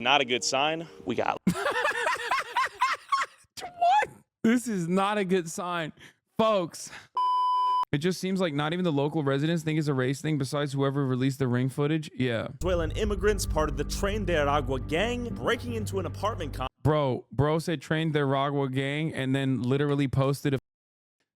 Not a good sign. We got... What? This is not a good sign, folks. It just seems like not even the local residents think it's a race thing besides whoever released the ring footage. Yeah. Venezuelan immigrants, part of the Tren de Aragua gang, breaking into an apartment complex. Bro said Tren de Aragua gang and then literally posted a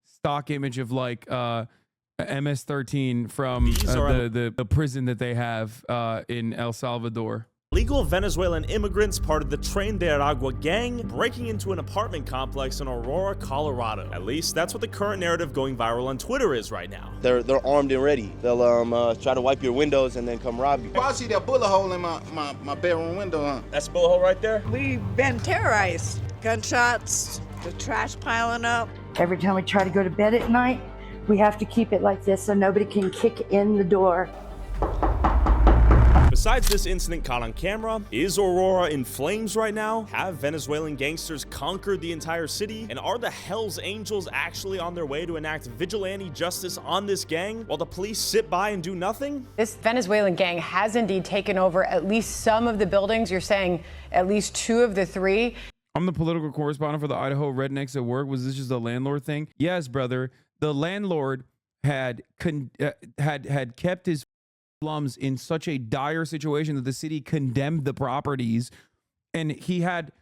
stock image of like MS-13 from the prison that they have in El Salvador. Legal Venezuelan immigrants, part of the Tren de Aragua gang, breaking into an apartment complex in Aurora, Colorado. At least that's what the current narrative going viral on Twitter is right now. They're armed and ready. They'll try to wipe your windows and then come rob you. Well, I see that bullet hole in my bedroom window, huh? That's a bullet hole right there? We've been terrorized. Gunshots, the trash piling up. Every time we try to go to bed at night, we have to keep it like this so nobody can kick in the door. Besides this incident caught on camera, is Aurora in flames right now? Have Venezuelan gangsters conquered the entire city? And are the Hells Angels actually on their way to enact vigilante justice on this gang while the police sit by and do nothing? This Venezuelan gang has indeed taken over at least some of the buildings. You're saying at least 2 of the 3. I'm the political correspondent for the Idaho Rednecks at Work. Was this just a landlord thing? Yes, brother. The landlord had kept his slums in such a dire situation that the city condemned the properties, and he had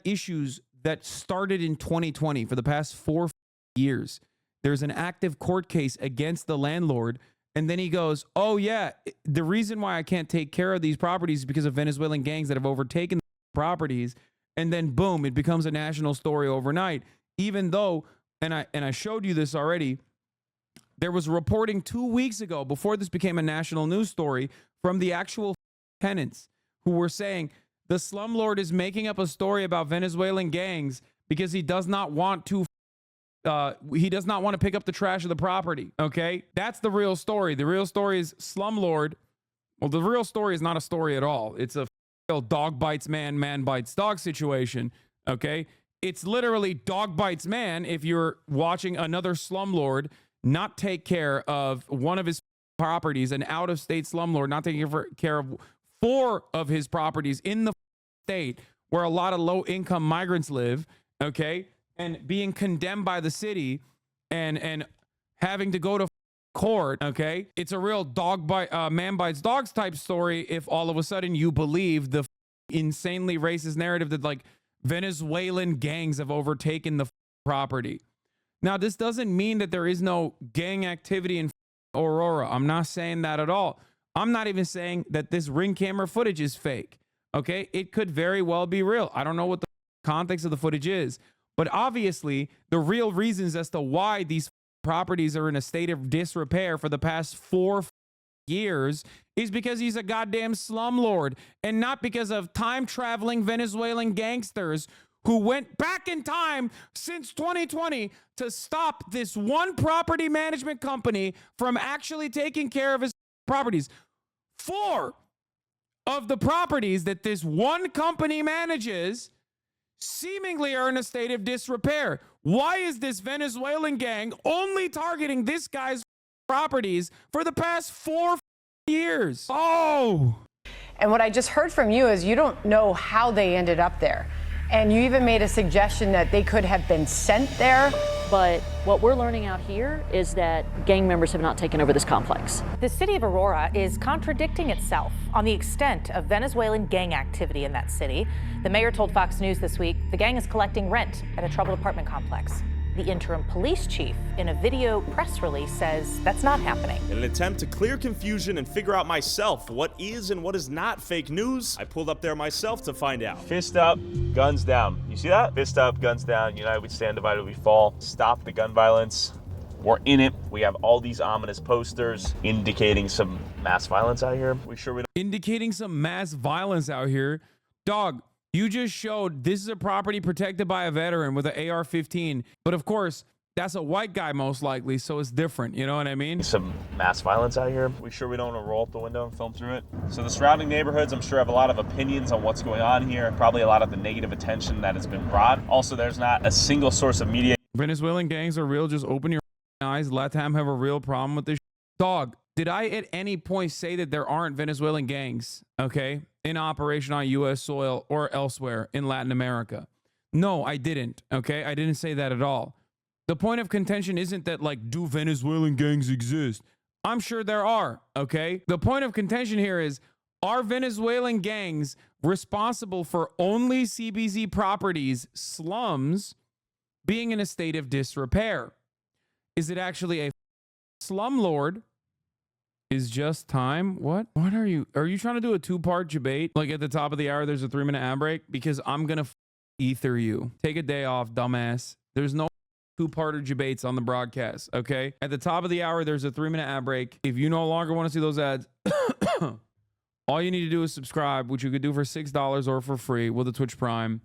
issues that started in 2020 for the past 4 years. There's an active court case against the landlord, and then he goes, oh yeah, the reason why I can't take care of these properties is because of Venezuelan gangs that have overtaken the properties. And then boom, it becomes a national story overnight, even though, and I showed you this already, there was reporting 2 weeks ago, before this became a national news story, from the actual tenants who were saying the slumlord is making up a story about Venezuelan gangs because he does not want to pick up the trash of the property. Okay, that's the real story. The real story is slumlord. Well, the real story is not a story at all. It's a dog bites man, man bites dog situation. Okay, it's literally dog bites man if you're watching another slumlord not take care of one of his properties, an out-of-state slumlord not taking care of 4 of his properties in the state where a lot of low-income migrants live, okay, and being condemned by the city and having to go to court, okay? It's a real dog bite, man bites dogs type story if all of a sudden you believe the insanely racist narrative that like Venezuelan gangs have overtaken the property. Now, this doesn't mean that there is no gang activity in Aurora. I'm not saying that at all. I'm not even saying that this ring camera footage is fake. Okay, it could very well be real. I don't know what the context of the footage is, but obviously the real reasons as to why these properties are in a state of disrepair for the past 4 years is because he's a goddamn slumlord, and not because of time-traveling Venezuelan gangsters who went back in time since 2020 to stop this one property management company from actually taking care of his properties. 4 of the properties that this one company manages seemingly are in a state of disrepair. Why is this Venezuelan gang only targeting this guy's properties for the past 4 years? Oh! And what I just heard from you is you don't know how they ended up there. And you even made a suggestion that they could have been sent there. But what we're learning out here is that gang members have not taken over this complex. The city of Aurora is contradicting itself on the extent of Venezuelan gang activity in that city. The mayor told Fox News this week the gang is collecting rent at a troubled apartment complex. The interim police chief, in a video press release, says that's not happening. In an attempt to clear confusion and figure out myself what is and what is not fake news, I pulled up there myself to find out. Fist up, guns down. You see that? Fist up, guns down. United we stand, divided we fall. Stop the gun violence. We're in it. We have all these ominous posters indicating some mass violence out here. We sure we don't? Indicating some mass violence out here? Dog, you just showed this is a property protected by a veteran with an AR-15. But of course, that's a white guy most likely, so it's different. You know what I mean? Some mass violence out here. We sure we don't want to roll up the window and film through it? So the surrounding neighborhoods, I'm sure, have a lot of opinions on what's going on here. Probably a lot of the negative attention that has been brought. Also, there's not a single source of media. Venezuelan gangs are real. Just open your eyes. LATAM have a real problem with this. Dog, Did I at any point say that there aren't Venezuelan gangs, okay, in operation on U.S. soil or elsewhere in Latin America? No, I didn't, okay? I didn't say that at all. The point of contention isn't that, like, do Venezuelan gangs exist? I'm sure there are, okay? The point of contention here is, are Venezuelan gangs responsible for only CBZ properties, slums, being in a state of disrepair? Is it actually a slumlord? Is just time? What are you trying to do a 2-part debate? Like at the top of the hour, there's a 3-minute ad break? Because I'm gonna ether you. Take a day off, dumbass. There's no 2-parter debates on the broadcast, okay? At the top of the hour, there's a 3-minute ad break. If you no longer want to see those ads, all you need to do is subscribe, which you could do for $6 or for free with a Twitch Prime.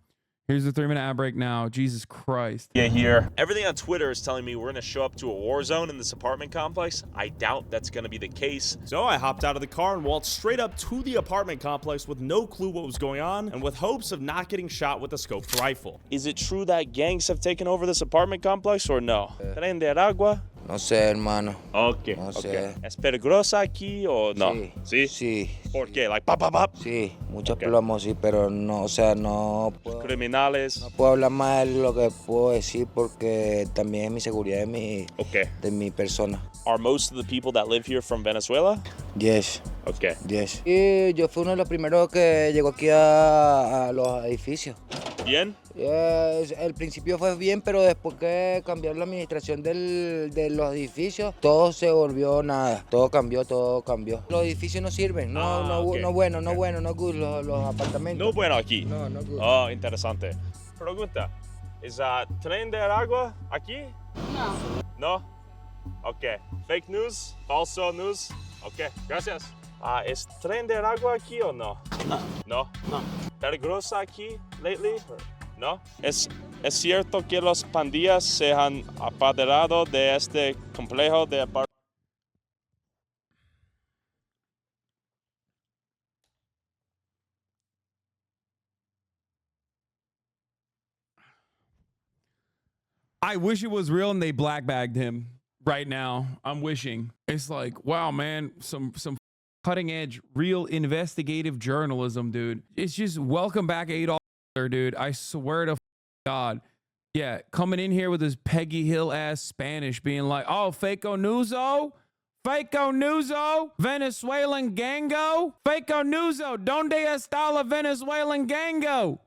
Here's the 3-minute ad break now. Jesus Christ. Yeah, here. Everything on Twitter is telling me we're going to show up to a war zone in this apartment complex. I doubt that's going to be the case. So I hopped out of the car and walked straight up to the apartment complex with no clue what was going on and with hopes of not getting shot with a scoped rifle. Is it true that gangs have taken over this apartment complex or no? Tren de Aragua? No sé, hermano. Okay, No okay. sé. ¿Es peligrosa aquí o no? Sí? Sí. ¿Por qué? Like, pop, pop, pop? Sí, muchos plomos, sí, pero no, o sea, no puedo, Criminales. no puedo hablar más de lo que puedo decir porque también es mi seguridad de mi persona. Are most of the people that live here from Venezuela? Yes. Okay. Yes. Y yo fui uno de los primeros que llegó aquí a los edificios. Bien? El principio fue bien, pero después que cambiaron la administración de los edificios, todo se volvió nada. Todo cambió. Los edificios no sirven, no bueno, no good, los apartamentos. No bueno aquí. No good. Oh, interesante. Pregunta, ¿es tren de Aragua aquí? No. ¿No? Ok. Fake news? Falso news? Ok, gracias. ¿Es tren de Aragua aquí o no? No. ¿No? No. ¿Peligrosa aquí lately? ¿No? ¿Es cierto que los pandillas se han apoderado de este complejo de apartamentos? I wish it was real and they black bagged him right now. I'm wishing. It's like, wow, man, some cutting edge, real investigative journalism, dude. It's just welcome back Adolf Hitler, dude. I swear to God. Yeah, coming in here with his Peggy Hill ass Spanish being like, oh, Faco Nuzo? Faco Nuzo? Venezuelan gango? Faco Nuzo, donde está la Venezuelan gango?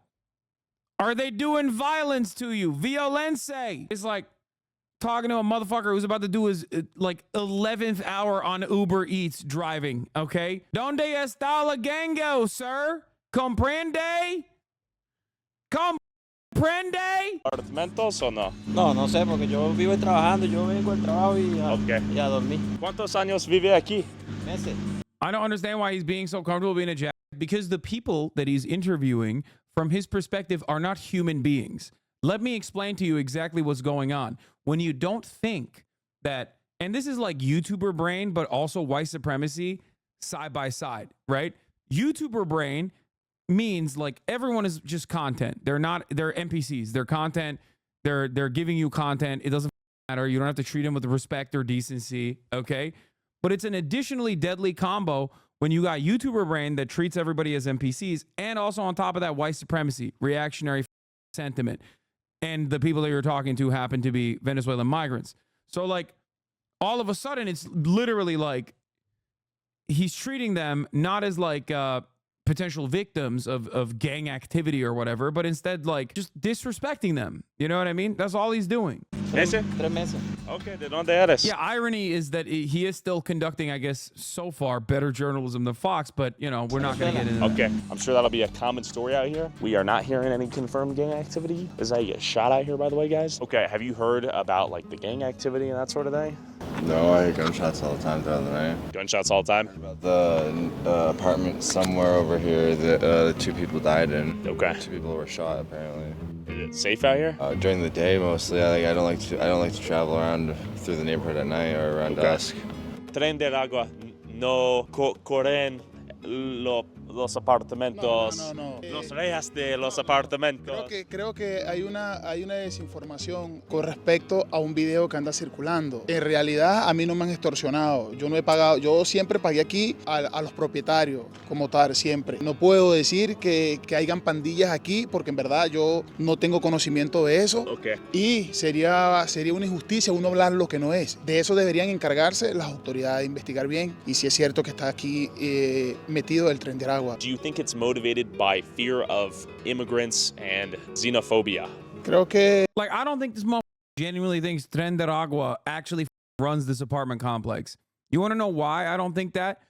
Are they doing violence to you? Violencia. It's like talking to a motherfucker who's about to do his like 11th hour on Uber Eats driving, okay? Donde está la gango, sir? Comprende? Comprende? ¿Apartamentos o no? No sé, porque yo vivo trabajando, yo vengo al trabajo y a dormir. ¿Cuántos años vive aquí? Meses. I don't understand why he's being so comfortable being a jack, because the people that he's interviewing from his perspective are not human beings. Let me explain to you exactly what's going on. When you don't think that, and this is like YouTuber brain, but also white supremacy side by side, right? YouTuber brain means like everyone is just content. They're NPCs. They're content. They're giving you content. It doesn't matter. You don't have to treat them with respect or decency, okay? But it's an additionally deadly combo when you got YouTuber brain that treats everybody as NPCs, and also on top of that, white supremacy, reactionary sentiment. And the people that you're talking to happen to be Venezuelan migrants. So like all of a sudden, it's literally like he's treating them not as like potential victims of gang activity or whatever, but instead like just disrespecting them. You know what I mean? That's all he's doing. ¿Ese? 3 meses. Okay, ¿de dónde eres? Yeah, irony is that he is still conducting, I guess, so far, better journalism than Fox, but, you know, we're not going to get into that. Okay, I'm sure that'll be a common story out here. We are not hearing any confirmed gang activity. Is that you get shot out here, by the way, guys? Okay, have you heard about, like, the gang activity and that sort of thing? No, I hear gunshots all the time throughout the night. Gunshots all the time? About the apartment somewhere over here that 2 people died in. Okay. 2 people were shot, apparently. Is it safe out here? During the day, mostly. I don't like to travel around through the neighborhood at night or around dusk. Tren de Aragua no corren los apartamentos. No. Los rejas de los apartamentos. Creo que hay una desinformación con respecto a un video que anda circulando. En realidad a mí no me han extorsionado. Yo no he pagado. Yo siempre pagué aquí a los propietarios como tal, siempre. No puedo decir que hayan pandillas aquí porque en verdad yo no tengo conocimiento de eso. Y sería una injusticia uno hablar lo que no es. De eso deberían encargarse las autoridades de investigar bien y si es cierto que está aquí metido el Tren de Aragua. Do you think it's motivated by fear of immigrants and xenophobia? Creo que like I don't think this motherfucker genuinely thinks Tren de Aragua actually runs this apartment complex. You want to know why I don't think that?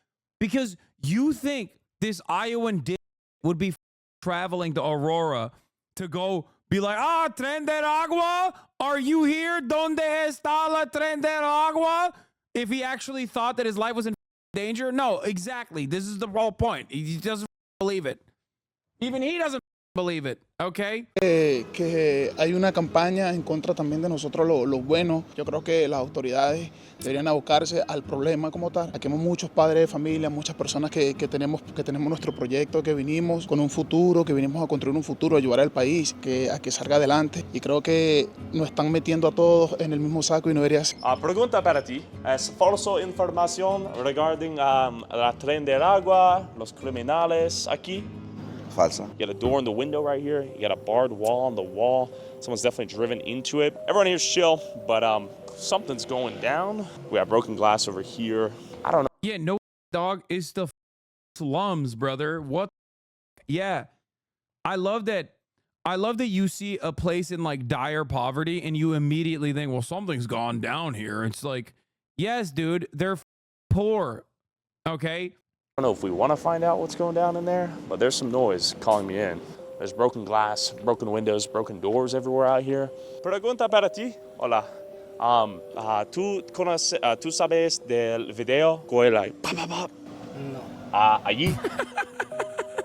Because you think this Iowan dick would be traveling to Aurora to go be like, Tren de Aragua, are you here? ¿Dónde está la Tren de Aragua? If he actually thought that his life was in danger? No, exactly. This is the whole point. He doesn't believe it. Even he doesn't believe it, okay? Que hay una campaña en contra también de nosotros los buenos. Yo creo que las autoridades deberían abocarse al problema como tal. Aquí hay muchos padres de familia, muchas personas que tenemos nuestro proyecto, que vinimos con un futuro, que vinimos a construir un futuro, a ayudar al país, a que salga adelante. Y creo que nos están metiendo a todos en el mismo saco y no debería ser. Pregunta para ti. ¿Es falso información regarding la Tren de Aragua, los criminales aquí? Falsa. You got a door in the window right here. You got a barred wall on the wall. Someone's definitely driven into it. Everyone here's chill, but something's going down. We have broken glass over here. I don't know. Yeah, no, dog. It's the slums, brother. What? Yeah. I love that you see a place in like dire poverty and you immediately think, well, something's gone down here. It's like, yes, dude, they're poor. Okay? I don't know if we want to find out what's going down in there, but there's some noise calling me in. There's broken glass, broken windows, broken doors everywhere out here. Pregunta para ti. Hola. ¿Tú sabes del video? No. Allí.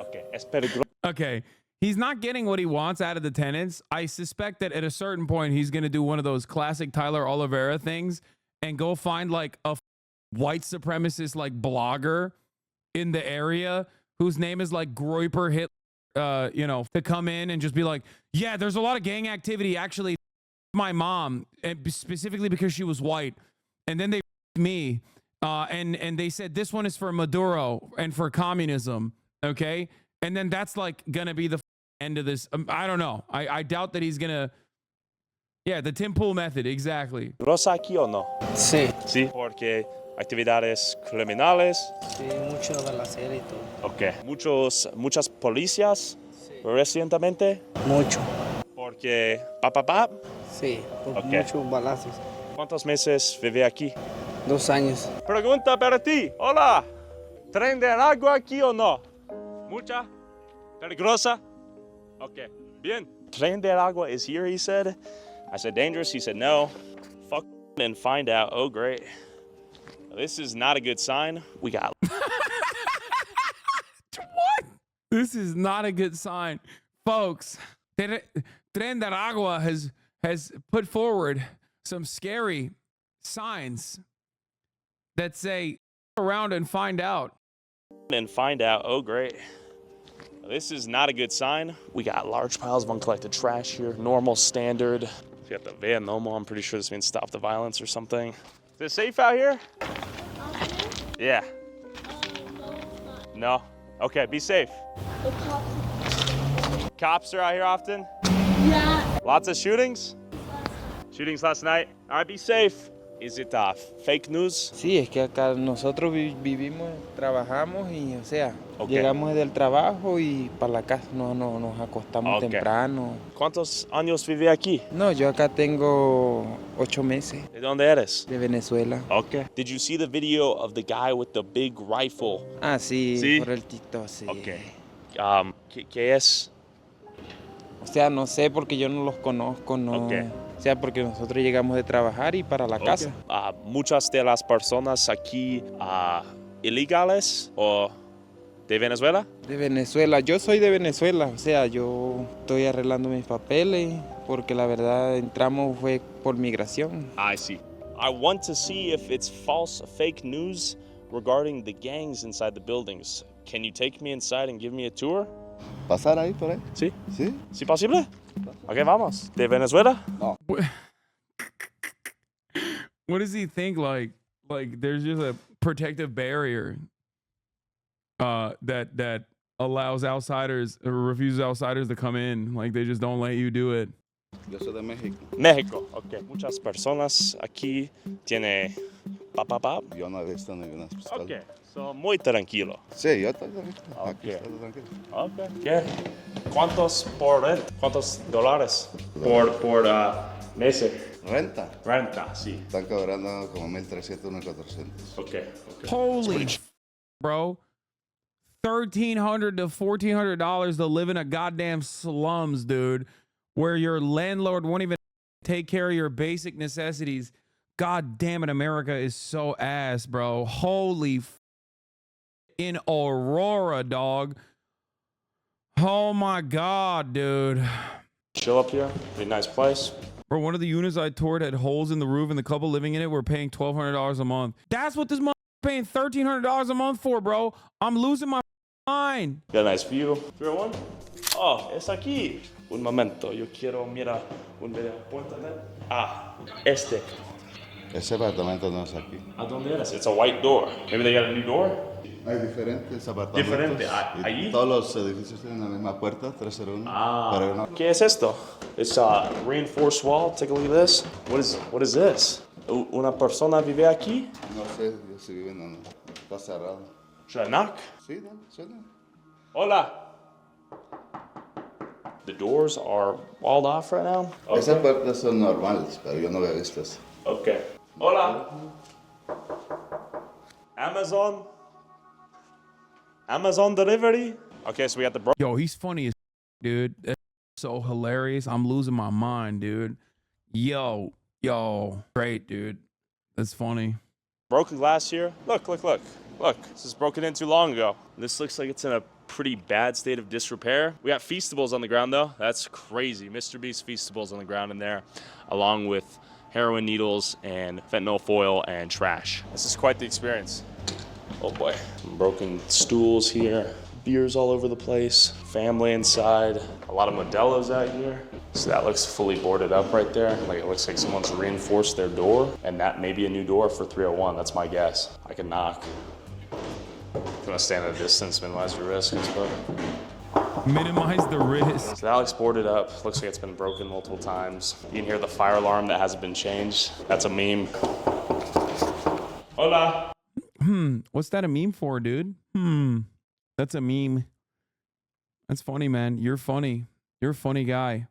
Okay, es peligroso. Okay. He's not getting what he wants out of the tenants. I suspect that at a certain point, he's going to do one of those classic Tyler Oliveira things and go find like a white supremacist like blogger in the area whose name is like Groiper Hitler, to come in and just be like, yeah, there's a lot of gang activity. Actually, my mom, and specifically because she was white. And then they me, and they said this one is for Maduro and for communism. Okay. And then that's like going to be the end of this. I don't know. I doubt that he's going to. Yeah, the Tim Pool method. Exactly. ¿Rosa aquí o no? Sí. Sí, porque actividades criminales. Sí, mucho balacera y todo. Ok. Muchas policías recientemente. Mucho. Porque Sí, por okay. Muchos balazos. ¿Cuántos meses vive aquí? 2 años. Pregunta para ti. Hola. ¿Tren de Aragua aquí o no? Mucha. Peligrosa. Okay. Bien. Tren de Aragua is here, he said. I said dangerous. He said no. Fuck and find out. Oh, great. This is not a good sign. We got. What? This is not a good sign. Folks, Tren de Aragua has put forward some scary signs that say, around and find out. And find out. Oh, great. This is not a good sign. We got large piles of uncollected trash here. Normal, standard. We got the van normal. I'm pretty sure this means stop the violence or something. Is it safe out here? Yeah. No? Okay, be safe. Cops are out here often? Yeah. Lots of shootings? Shootings last night? All right, be safe. Is it fake news? Sí, es que acá nosotros vivimos, trabajamos y, o sea, Okay. llegamos del trabajo y para la casa nos acostamos Okay. temprano. ¿Cuántos años vive aquí? No, yo acá tengo 8 meses. ¿De dónde eres? De Venezuela. Okay. Did you see the video of the guy with the big rifle? Ah, sí, ¿Sí? por el TikTok, sí. Okay. ¿Qué es? O sea, no sé porque yo no los conozco, no. Okay. O sea, porque nosotros llegamos de trabajar y para la casa. Muchas de las personas aquí ilegales o de Venezuela? De Venezuela. Yo soy de Venezuela, o sea, yo estoy arreglando mis papeles porque la verdad entramos fue por migración. I see. I want to see if it's false, fake news regarding the gangs inside the buildings. Can you take me inside and give me a tour? ¿Pasar ahí por ahí? Sí. Sí. ¿Sí posible? Ok, vamos. ¿De Venezuela? No. What does he think? Like there's just a protective barrier that allows outsiders or refuses outsiders to come in. Like they just don't let you do it. Yo soy de México. México, ok. Muchas personas aquí tiene papá. Yo no he visto ninguna persona. Ok, so muy tranquilo. Sí, yo estoy tranquilo. Ok. Aquí estoy tranquilo. Ok. ¿Qué? ¿Cuántos por rent? ¿Cuántos dólares por mes? Renta. Renta, sí. Están cobrando como 1,300, 1,400. Ok. Holy bro. $1,300 to $1,400 to live in a goddamn slums, dude, where your landlord won't even take care of your basic necessities. God damn it, America is so ass, bro. Holy in Aurora, dog. Oh my God, dude. Chill up here. Be a nice place. Bro, one of the units I toured had holes in the roof, and the couple living in it were paying $1,200 a month. That's what this month paying $1,300 a month for, bro. I'm losing my mind. Got a nice view. 301? Oh, es aquí. Un momento, yo quiero mirar un video por internet. Ah, este. Ese apartamento no es aquí. ¿A dónde eres? It's a white door. Maybe they got a new door? Hay diferentes apartamentos. Diferente. ¿Allí? Todos los edificios tienen la misma puerta, 301. Ah. Pero no. ¿Qué es esto? It's a reinforced wall. Take a look at this. What is this? ¿Una persona vive aquí? No sé, yo sí vivo en está cerrado. Should I knock? Sí, no, suena. Hola. The doors are walled off right now? Okay. Esas puertas son normales, pero yo no había visto eso. Okay. Hola. Amazon delivery? Okay, so we got the bro. Yo, he's funny as dude. That's so hilarious. I'm losing my mind, dude. Yo. Great, dude. That's funny. Broken glass here. Look. This is broken in too long ago. This looks like it's in a pretty bad state of disrepair. We got Feastables on the ground though. That's crazy. Mr. Beast Feastables on the ground in there, along with heroin needles and fentanyl foil and trash. This is quite the experience. Oh boy. Broken stools here. Beers all over the place. Family inside. A lot of Modelo's out here. So that looks fully boarded up right there. Like it looks like someone's reinforced their door, and that may be a new door for 301. That's my guess. I can knock. If you want to stand at a distance, minimize your risk, I suppose. Minimize the risk. So that looks boarded up. Looks like it's been broken multiple times. You can hear the fire alarm that hasn't been changed. That's a meme. Hola. What's that a meme for, dude? That's a meme. That's funny, man. You're funny. You're a funny guy.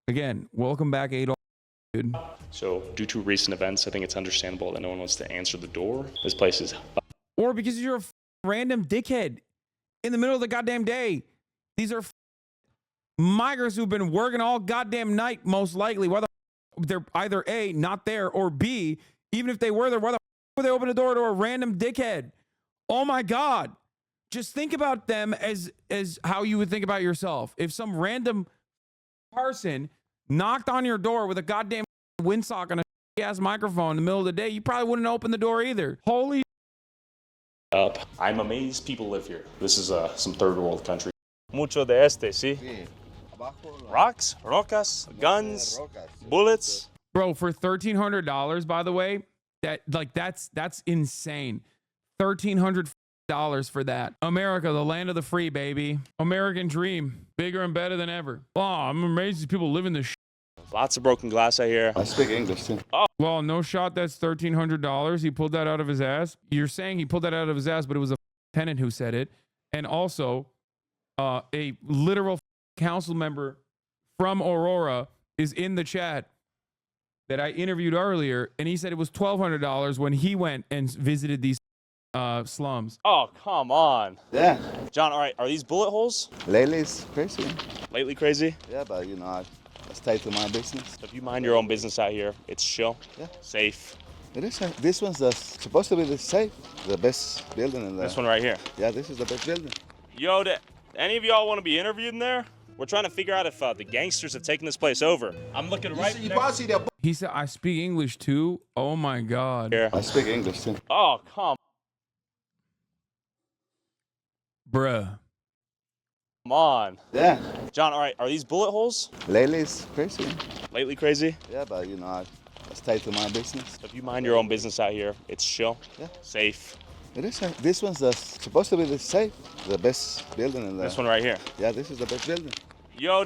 Again, welcome back, Adolf, dude. So due to recent events, I think it's understandable that no one wants to answer the door. This place is... Or because you're a random dickhead in the middle of the goddamn day. These are migrants who've been working all goddamn night, most likely. Whether they're either A, not there, or B, even if they were there, why the would they open the door to a random dickhead? Oh my God. Just think about them as how you would think about yourself. If some random person knocked on your door with a goddamn windsock and a ass microphone in the middle of the day, you probably wouldn't open the door either. Holy up. I'm amazed people live here. This is some third world country. Mucho de este, ¿sí? Rocks, rocas, guns, bullets. Bro, for $1,300, by the way, that's insane. $1,300 for that. America, the land of the free, baby. American dream, bigger and better than ever. Oh, I'm amazed these people live in this. Lots of broken glass out here. I speak English too. Oh. Well, no shot. That's $1,300. He pulled that out of his ass. You're saying he pulled that out of his ass, but it was a tenant who said it, and also a literal council member from Aurora is in the chat that I interviewed earlier, and he said it was $1,200 when he went and visited these slums. Oh, come on. Yeah. John, all right, are these bullet holes? Lately it's crazy. Lately crazy? Yeah, but you know, I stay to my business. So if you mind your own business out here, it's chill, safe. It is. This one's supposed to be the safe, the best building in there. This one right here? Yeah, this is the best building. Yo, any of y'all want to be interviewed in there? We're trying to figure out if the gangsters have taken this place over. I'm looking right there. He said, I speak English too? Oh my God. Here. I speak English too. Oh, come Bruh. Come on. Yeah. John, all right, are these bullet holes? Lately it's crazy. Lately crazy? Yeah, but I stay to my business. If you mind your own business out here, it's chill. Yeah. Safe. It is. This one's supposed to be the safe, the best building in there. This one right here. Yeah, this is the best building. Yo,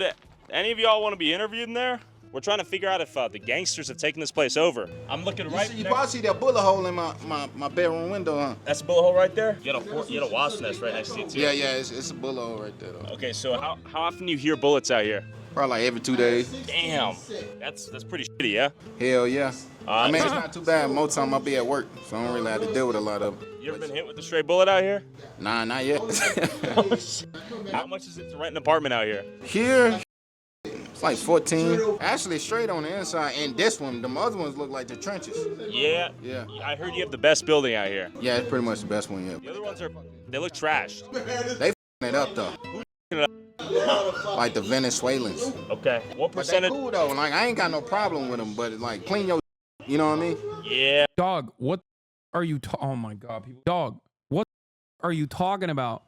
any of y'all want to be interviewed in there? We're trying to figure out if the gangsters have taken this place over. I'm looking right. You probably see that bullet hole in my bedroom window, huh? That's a bullet hole right there? You had a wasp nest right next to you, too. Yeah, it's a bullet hole right there, though. Okay, so how often do you hear bullets out here? Probably like every 2 days. Damn. That's pretty shitty, yeah? Hell yeah. I mean, it's not too bad. Most time I'll be at work, so I don't really have to deal with a lot of it. You ever been hit with a stray bullet out here? Nah, not yet. How much is it to rent an apartment out here? Here, it's like 14. Actually, straight on the inside. And this one, the other ones look like the trenches. Yeah. Yeah. I heard you have the best building out here. Yeah, it's pretty much the best one, yeah. The other ones they look trashed. They f***ing it up, though. Like the Venezuelans. Okay. What percentage? But they cool, though. Like, I ain't got no problem with them, but, like, clean your you know what I mean? Yeah. Dog, what are you oh my God, people. Dog, what are you talking about?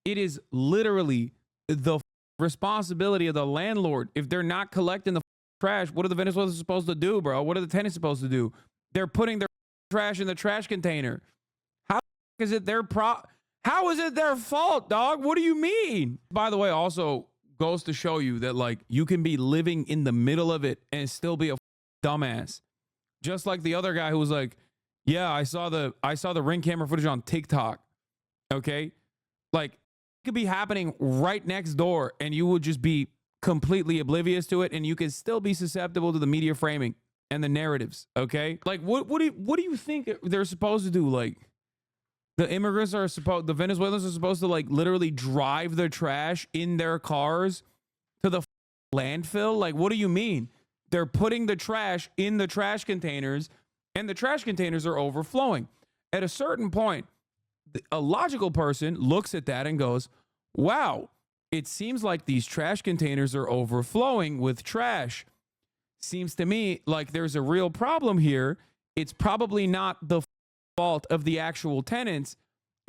It is literally the responsibility of the landlord. If they're not collecting the trash, what are the Venezuelans supposed to do, bro? What are the tenants supposed to do? They're putting their trash in the trash container. How is it their How is it their fault, dog? What do you mean? By the way, also goes to show you that, like, you can be living in the middle of it and still be a dumbass. Just like the other guy who was like, yeah, I saw the Ring camera footage on TikTok. Okay? Like, it could be happening right next door and you would just be completely oblivious to it and you could still be susceptible to the media framing and the narratives. Okay? Like, what do you think they're supposed to do? Like, the Venezuelans are supposed to, like, literally drive their trash in their cars to the landfill? Like, what do you mean? They're putting the trash in the trash containers, and the trash containers are overflowing. At a certain point, a logical person looks at that and goes, wow, it seems like these trash containers are overflowing with trash. Seems to me like there's a real problem here. It's probably not the fault of the actual tenants,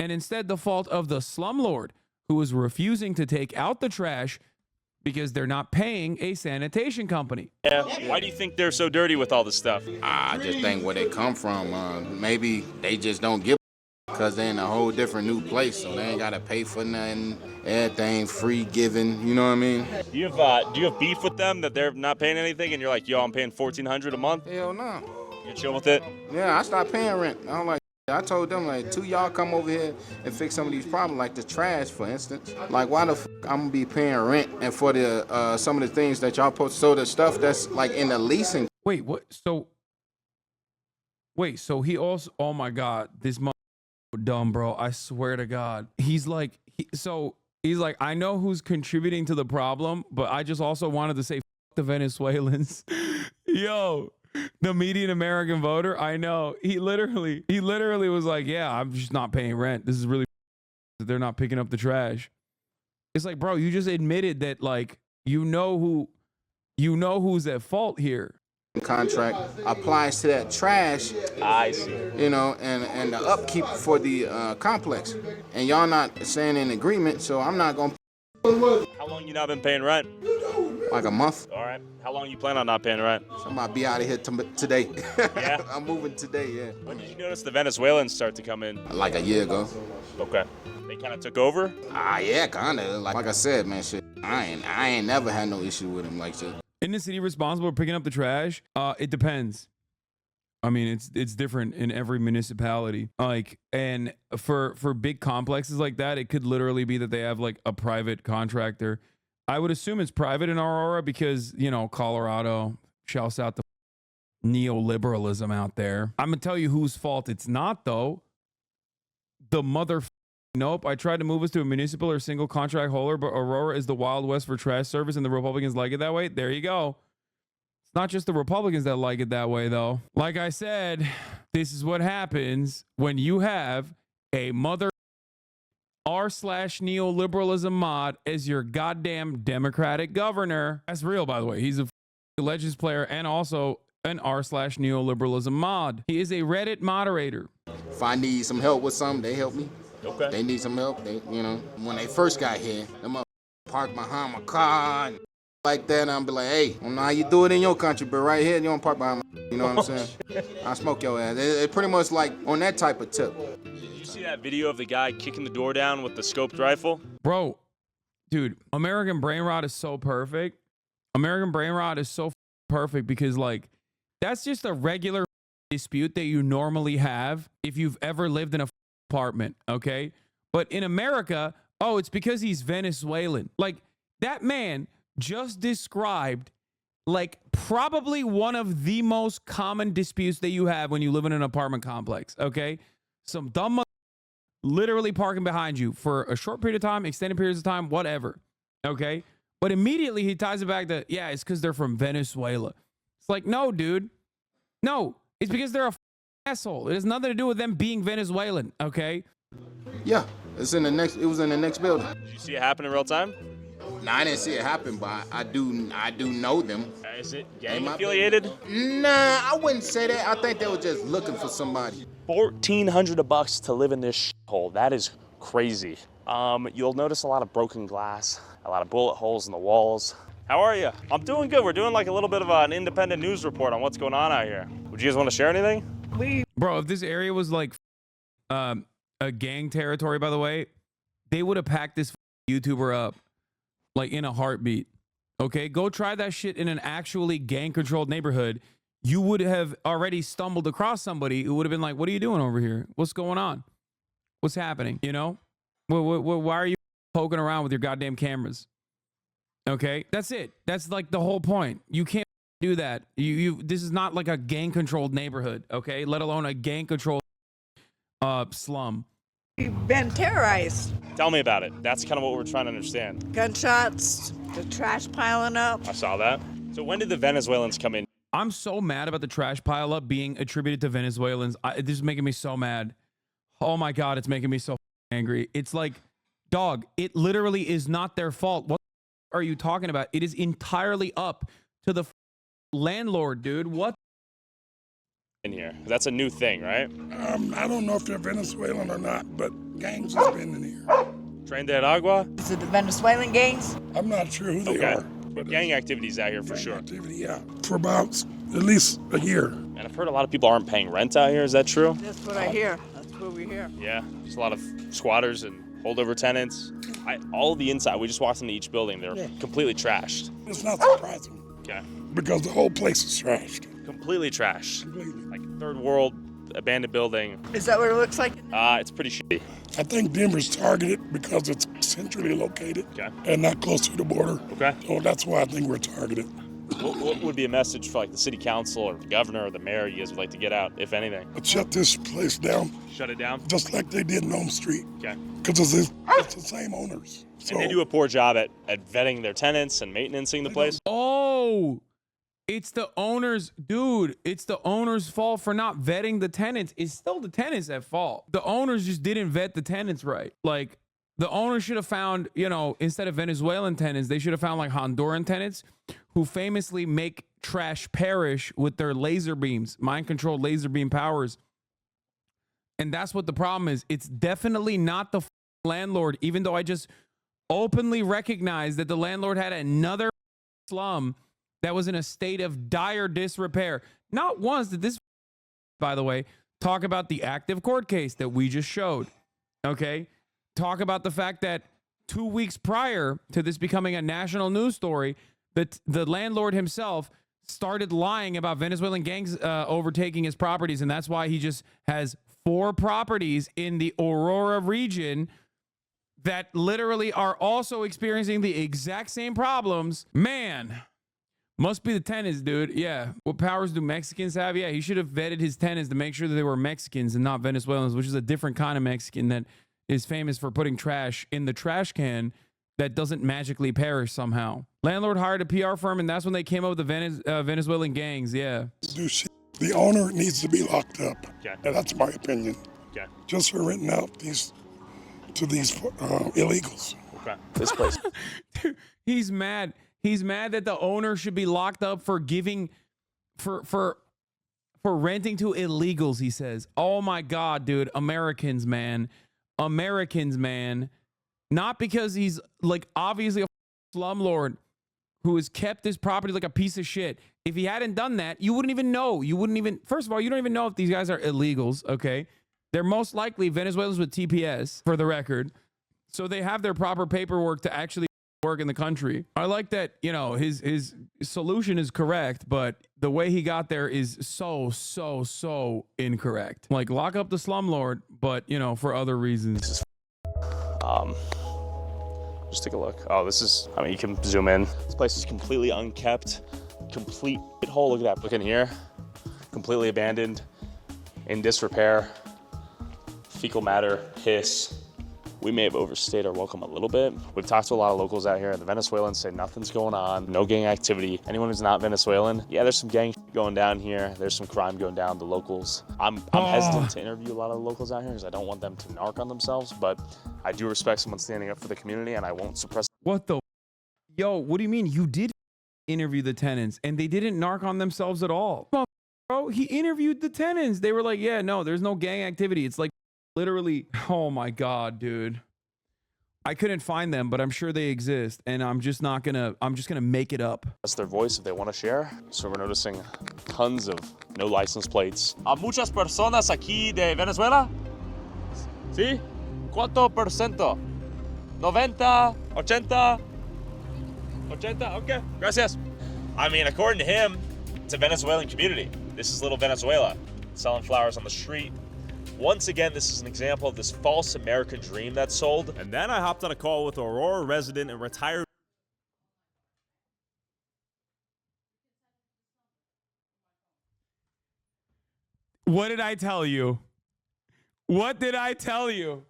and instead the fault of the slumlord who is refusing to take out the trash because they're not paying a sanitation company. Yeah. Why do you think they're so dirty with all this stuff? I just think where they come from. Maybe they just don't give because they're in a whole different new place, so they ain't got to pay for nothing. Everything free given, you know what I mean? Do you have beef with them that they're not paying anything and you're like, yo, I'm paying $1,400 a month? Hell no. You chill with it? Yeah, I stopped paying rent. I told them, like, 2 y'all come over here and fix some of these problems, like the trash, for instance. Like, why the I'm gonna be paying rent and for the some of the things that y'all post, so the stuff that's like in the leasing. Wait, what? So he also, oh my God, this dumb, bro. I swear to God. He's like, I know who's contributing to the problem, but I just also wanted to say the Venezuelans. Yo. The median American voter, I know. He literally was like, yeah, I'm just not paying rent. This is really that they're not picking up the trash. It's like, bro, you just admitted that, like, you know who's at fault here. Contract applies to that trash. I see. You know, and the upkeep for the complex. And y'all not saying in agreement, so I'm not gonna. How long you not been paying rent? Like a month. All right. How long you plan on not paying rent? So I'm about to be out of here today. Yeah? I'm moving today, yeah. When did you notice the Venezuelans start to come in? Like a year ago. Okay. They kind of took over? Yeah, kind of. Like I said, man, shit. I ain't never had no issue with them like shit. Isn't the city responsible for picking up the trash? It depends. I mean, it's different in every municipality. Like, and for big complexes like that, it could literally be that they have like a private contractor. I would assume it's private in Aurora because, you know, Colorado shouts out the neoliberalism out there. I'm gonna tell you whose fault it's not, though. The nope. I tried to move us to a municipal or single contract holder, but Aurora is the Wild West for trash service, and the Republicans like it that way. There you go. It's not just the Republicans that like it that way, though. Like I said, this is what happens when you have a r/neoliberalism mod as your goddamn Democratic governor. That's real, by the way. He's a Legends player and also an r/neoliberalism mod. He is a Reddit moderator. If I need some help with something, they help me. Okay. They need some help. They, you know, when they first got here, them up park behind my car and like that, and I'll be like, hey, I don't know how you do it in your country, but right here, you don't park behind my, you know what I'm saying? I'll smoke your ass. It's pretty much like on that type of tip. Did you see that video of the guy kicking the door down with the scoped rifle? Bro, dude, American brain rot is so perfect. American brain rot is so perfect because, like, that's just a regular dispute that you normally have if you've ever lived in a apartment, okay? But in America, oh, it's because he's Venezuelan. Like, that man just described, like, probably one of the most common disputes that you have when you live in an apartment complex, okay? Some dumb literally parking behind you for a short period of time, extended periods of time, whatever, okay? But immediately he ties it back to, yeah, it's because they're from Venezuela. It's like, no, dude. No, it's because they're a asshole. It has nothing to do with them being Venezuelan, okay? Yeah, it was in the next building. Did you see it happen in real time? No, I didn't see it happen, but I do know them. Is it gang affiliated? Nah, I wouldn't say that. I think they were just looking for somebody. $1,400 to live in this hole. That is crazy. You'll notice a lot of broken glass, a lot of bullet holes in the walls. How are you? I'm doing good. We're doing like a little bit of an independent news report on what's going on out here. Would you guys want to share anything? Bro, if this area was like a gang territory, by the way, they would have packed this YouTuber up like in a heartbeat. Okay, go try that shit in an actually gang-controlled neighborhood. You would have already stumbled across somebody who would have been like, what are you doing over here? What's going on? What's happening? You know? Why are you poking around with your goddamn cameras? Okay, that's it. That's like the whole point. You can't do that. This is not like a gang-controlled neighborhood, okay? Let alone a gang-controlled slum. We've been terrorized. Tell me about it. That's kind of what we're trying to understand. Gunshots, the trash piling up. I saw that. So when did the Venezuelans come in? I'm so mad about the trash pile up being attributed to Venezuelans. This is making me so mad. Oh my God, it's making me so angry. It's like, dog, it literally is not their fault. What are you talking about? It is entirely up to the landlord, dude. What? In here. That's a new thing, right? I don't know if they're Venezuelan or not, but gangs have been in here. Tren de Agua? Is it the Venezuelan gangs? I'm not sure who they are. But gang activities out here for sure. Activity, yeah. For about at least a year. And I've heard a lot of people aren't paying rent out here. Is that true? That's what I hear. That's what we hear. Yeah. Just a lot of squatters and holdover tenants. All the inside, we just walked into each building. They're completely trashed. It's not surprising. Okay. Because the whole place is trashed. Completely trashed. Like third world abandoned building. Is that what it looks like? It's pretty shitty. I think Denver's targeted because it's centrally located and not close to the border. Okay. So that's why I think we're targeted. What would be a message for like the city council or the governor or the mayor you guys would like to get out, if anything? Shut this place down. Shut it down? Just like they did in Elm Street. Okay. Because it's the same owners. So, and they do a poor job at vetting their tenants and maintaining the place? Oh, it's the owners, dude. It's the owner's fault for not vetting the tenants. It's still the tenants at fault. The owners just didn't vet the tenants right. Like, the owners should have found, you know, instead of Venezuelan tenants, they should have found like Honduran tenants who famously make trash perish with their laser beams, mind-controlled laser beam powers. And that's what the problem is. It's definitely not the landlord, even though I just openly recognize that the landlord had another slum that was in a state of dire disrepair. Not once did this, by the way, talk about the active court case that we just showed. Okay? Talk about the fact that 2 weeks prior to this becoming a national news story, that the landlord himself started lying about Venezuelan gangs overtaking his properties, and that's why he just has 4 properties in the Aurora region that literally are also experiencing the exact same problems. Man, must be the tenants, dude. Yeah. What powers do Mexicans have? Yeah, he should have vetted his tenants to make sure that they were Mexicans and not Venezuelans, which is a different kind of Mexican that is famous for putting trash in the trash can that doesn't magically perish somehow. Landlord hired a PR firm, and that's when they came up with the Venezuelan gangs. Yeah. The owner needs to be locked up. Okay. And that's my opinion. Okay. Just for renting out these illegals. Okay. This place. Dude, he's mad. He's mad that the owner should be locked up for giving, for renting to illegals, he says. Oh my God, dude. Americans, man. Americans, man. Not because he's like obviously a slumlord who has kept this property like a piece of shit. If he hadn't done that, you wouldn't even know. You wouldn't even, first of all, you don't even know if these guys are illegals, okay? They're most likely Venezuelans with TPS, for the record. So they have their proper paperwork to actually work in the country. I like that, you know, his solution is correct, but the way he got there is so incorrect. Like, lock up the slumlord, but, you know, for other reasons. Just take a look. Oh, this is, I mean, you can zoom in. This place is completely unkept, complete hole. Look at that. Look in here. Completely abandoned, in disrepair, fecal matter, piss. We may have overstayed our welcome a little bit. We've talked to a lot of locals out here. The Venezuelans say nothing's going on, no gang activity. Anyone who's not Venezuelan, yeah, there's some gang going down here. There's some crime going down. The locals. I'm hesitant to interview a lot of the locals out here because I don't want them to narc on themselves, but I do respect someone standing up for the community, and I won't suppress. What the? Yo, what do you mean? You did interview the tenants, and they didn't narc on themselves at all. Bro, he interviewed the tenants. They were like, yeah, no, there's no gang activity. It's like literally, oh my God, dude. I couldn't find them, but I'm sure they exist, and I'm just gonna make it up. That's their voice if they want to share. So we're noticing tons of no license plates. Muchas personas aquí de Venezuela? ¿Sí? ¿Cuánto por ciento? 90, 80, 80, okay. Gracias. I mean, according to him, it's a Venezuelan community. This is little Venezuela, selling flowers on the street. Once again, this is an example of this false American dream that's sold. And then I hopped on a call with Aurora resident and retired. What did I tell you? What did I tell you?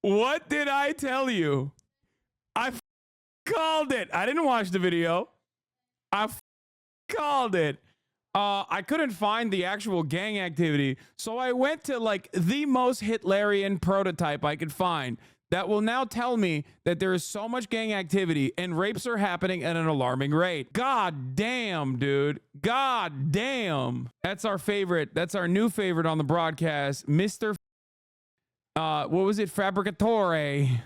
What did I tell you? I called it. I didn't watch the video. I called it. I couldn't find the actual gang activity, so I went to like the most Hitlerian prototype I could find that will now tell me that there is so much gang activity and rapes are happening at an alarming rate. God damn, dude. God damn. That's our favorite. That's our new favorite on the broadcast, Mr. What was it? Fabricatore.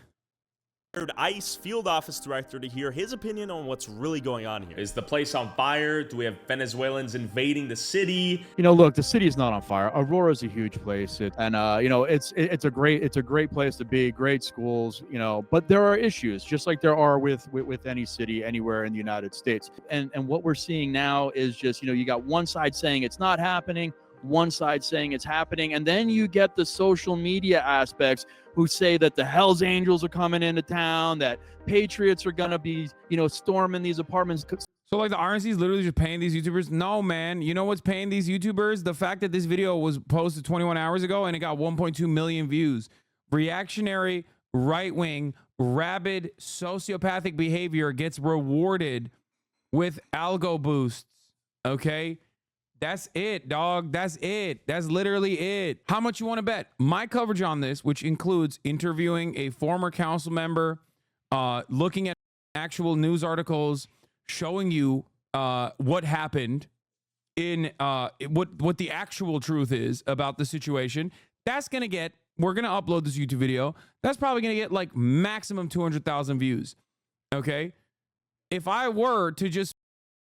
ICE field office director to hear his opinion on what's really going on here. Is the place on fire? Do we have Venezuelans invading the city? You know, look, the city is not on fire. Aurora is a huge place, you know, it's a great place to be, great schools, you know, but there are issues, just like there are with any city anywhere in the United States. And what we're seeing now is just, you know, you got one side saying it's not happening, one side saying it's happening, and then you get the social media aspects who say that the Hells Angels are coming into town, that patriots are gonna be, you know, storming these apartments. So like the RNC is literally just paying these YouTubers? No, man. You know what's paying these YouTubers? The fact that this video was posted 21 hours ago and it got 1.2 million views. Reactionary, right-wing, rabid, sociopathic behavior gets rewarded with algo boosts, okay? That's it, dog. That's it. That's literally it. How much you want to bet? My coverage on this, which includes interviewing a former council member, looking at actual news articles, showing you what happened in what the actual truth is about the situation. That's going to get, we're going to upload this YouTube video. That's probably going to get like maximum 200,000 views. Okay. If I were to just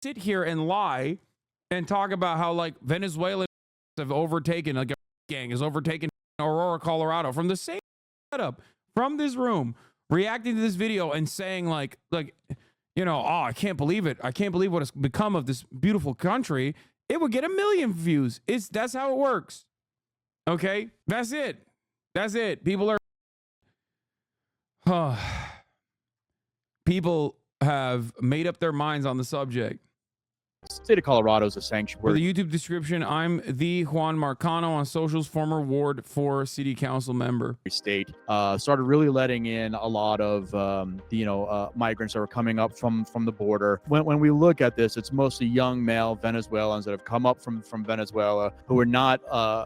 sit here and lie and talk about how like Venezuelan have overtaken, like a gang has overtaken Aurora, Colorado from the same setup, from this room, reacting to this video and saying like, you know, oh, I can't believe it. I can't believe what has become of this beautiful country. It would get 1 million views. That's how it works. Okay. That's it. That's it. People have made up their minds on the subject. State of Colorado is a sanctuary. For the YouTube description, I'm the Juan Marcano on socials, former Ward 4 city council member. State started really letting in a lot of migrants that were coming up from the border. When we look at this, it's mostly young male Venezuelans that have come up from Venezuela who are not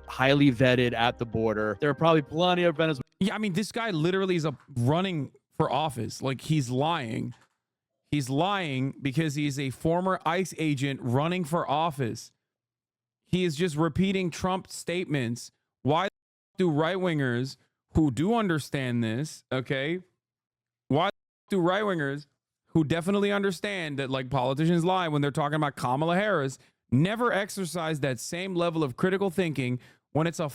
highly vetted at the border. There are probably plenty of Venezuelans. Yeah, I mean, this guy literally is running for office. Like, he's lying. He's lying because he's a former ICE agent running for office. He is just repeating Trump statements. Why do right-wingers who do understand this, okay? Why do right-wingers who definitely understand that like politicians lie when they're talking about Kamala Harris never exercise that same level of critical thinking when it's a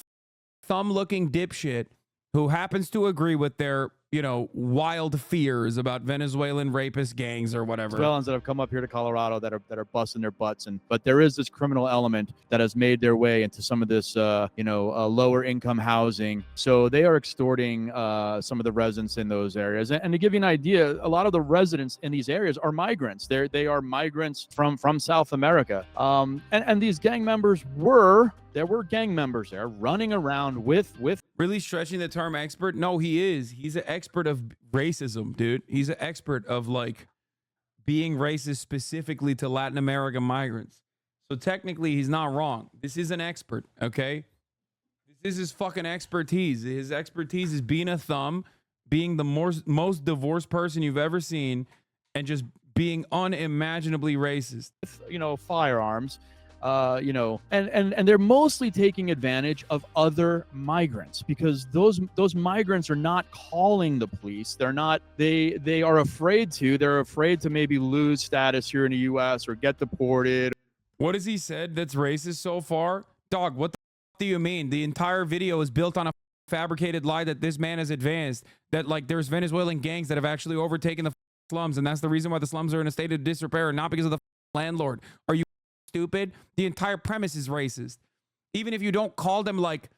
thumb-looking dipshit who happens to agree with their, you know, wild fears about Venezuelan rapist gangs or whatever. Venezuelans that have come up here to Colorado that are busting their butts, but there is this criminal element that has made their way into some of this lower income housing. So they are extorting some of the residents in those areas. And to give you an idea, a lot of the residents in these areas are migrants. They are migrants from South America. And these gang members there were gang members there running around with really stretching the term expert. No, he's an expert of racism, dude. He's an expert of like being racist specifically to Latin American migrants. So technically he's not wrong. This is an expert, okay? This is his fucking expertise. His expertise is being a thumb, being the most divorced person you've ever seen, and just being unimaginably racist. Firearms. And they're mostly taking advantage of other migrants because those migrants are not calling the police. They are afraid to. They're afraid to maybe lose status here in the U.S. or get deported. What has he said that's racist so far? Dog, what the do you mean? The entire video is built on a fabricated lie that this man has advanced, that like there's Venezuelan gangs that have actually overtaken the slums, and that's the reason why the slums are in a state of disrepair, not because of the landlord. Are you stupid? The entire premise is racist. Even if you don't call them like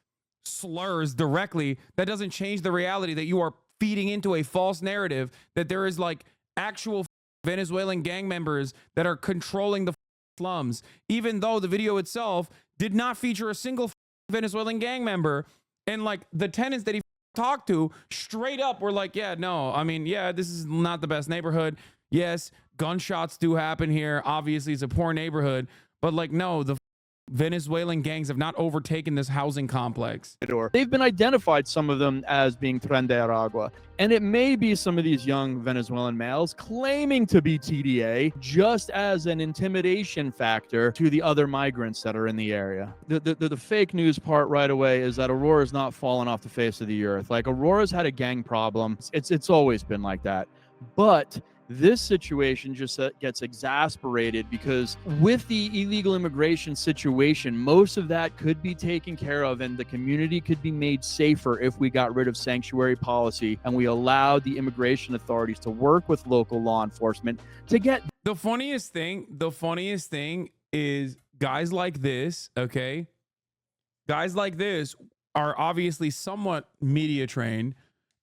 slurs directly, that doesn't change the reality that you are feeding into a false narrative that there is like actual Venezuelan gang members that are controlling the slums, even though the video itself did not feature a single Venezuelan gang member. And like the tenants that he talked to straight up were like, yeah, no, I mean, yeah, this is not the best neighborhood. Yes, gunshots do happen here. Obviously, it's a poor neighborhood. But like, no, the Venezuelan gangs have not overtaken this housing complex. They've been identified, some of them, as being Tren de Aragua. And it may be some of these young Venezuelan males claiming to be TDA just as an intimidation factor to the other migrants that are in the area. The fake news part right away is that Aurora's not fallen off the face of the earth. Like, Aurora's had a gang problem. It's always been like that. But this situation just gets exasperated because with the illegal immigration situation, most of that could be taken care of and the community could be made safer if we got rid of sanctuary policy and we allowed the immigration authorities to work with local law enforcement to get... The funniest thing is guys like this, okay? Guys like this are obviously somewhat media trained,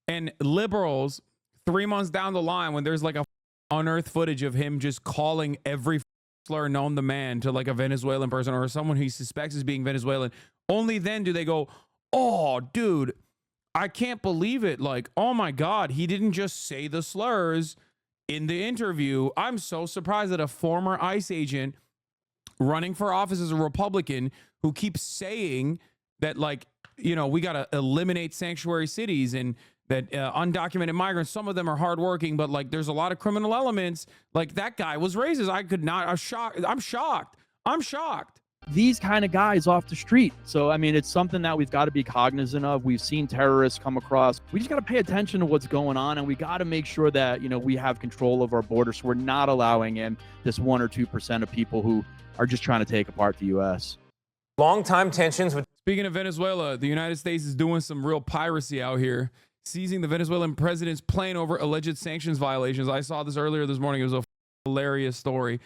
and liberals 3 months down the line when there's like a unearthed footage of him just calling every slur known to man to like a Venezuelan person or someone he suspects as being Venezuelan, only then do they go, oh, dude, I can't believe it. Like, oh my God, he didn't just say the slurs in the interview. I'm so surprised that a former ICE agent running for office as a Republican who keeps saying that, like, you know, we got to eliminate sanctuary cities and that undocumented migrants, some of them are hardworking, but like there's a lot of criminal elements. Like, that guy was racist. I could not. I'm shocked. These kind of guys off the street. So, I mean, it's something that we've got to be cognizant of. We've seen terrorists come across. We just got to pay attention to what's going on, and we got to make sure that, you know, we have control of our borders. So we're not allowing in this 1 or 2% of people who are just trying to take apart the U.S. Long-time tensions with... Speaking of Venezuela, the United States is doing some real piracy out here, seizing the Venezuelan president's plane over alleged sanctions violations. I saw this earlier this morning. It was a hilarious story.